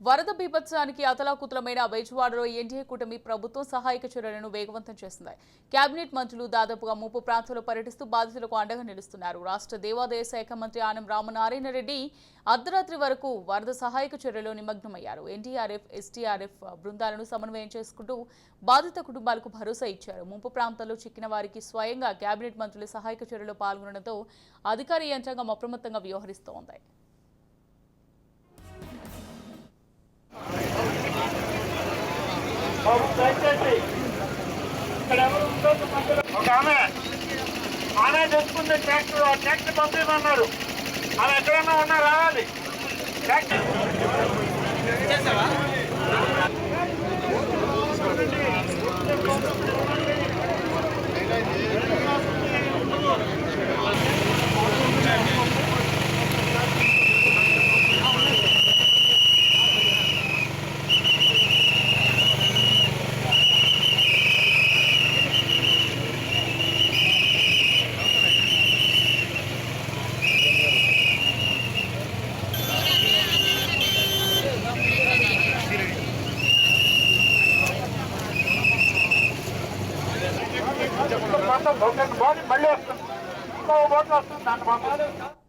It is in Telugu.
వరద బీభత్సానికి అతలాకుతలమైన బెజవాడలో ఎన్డీఏ కూటమి ప్రభుత్వం సహాయక చర్యలను వేగవంతం చేస్తుంది. కేబినెట్ మంత్రులు దాదాపుగా ముప్పు ప్రాంతాల్లో పర్యటిస్తూ బాధితులకు అండగా నిలుస్తున్నారు. రాష్ట్ర దేవాదాయ శాఖ మంత్రి ఆనం రామనారాయణ రెడ్డి అర్ధరాత్రి వరకు వరద సహాయక చర్యలో నిమగ్నమయ్యారు. ఎన్డీఆర్ఎఫ్, ఎస్డీఆర్ఎఫ్ బృందాలను సమన్వయం చేసుకుంటూ బాధిత కుటుంబాలకు భరోసా ఇచ్చారు. ముంపు ప్రాంతాల్లో చిక్కిన వారికి స్వయంగా కేబినెట్ మంత్రులు సహాయక చర్యలో పాల్గొనడంతో అధికార యంత్రాంగం అప్రమత్తంగా వ్యవహరిస్తోంది. ఒక ఆమె తెచ్చుకుంటే ట్రాక్టర్ పంపించమన్నారు. అలా ఎక్కడన్నా ఉన్నా రావాలి. ట్రాక్టర్ మళ్ళీ వస్తుంది. ఇంకో బోట్లు వస్తుంది దాన్ని పంపిస్తుంది.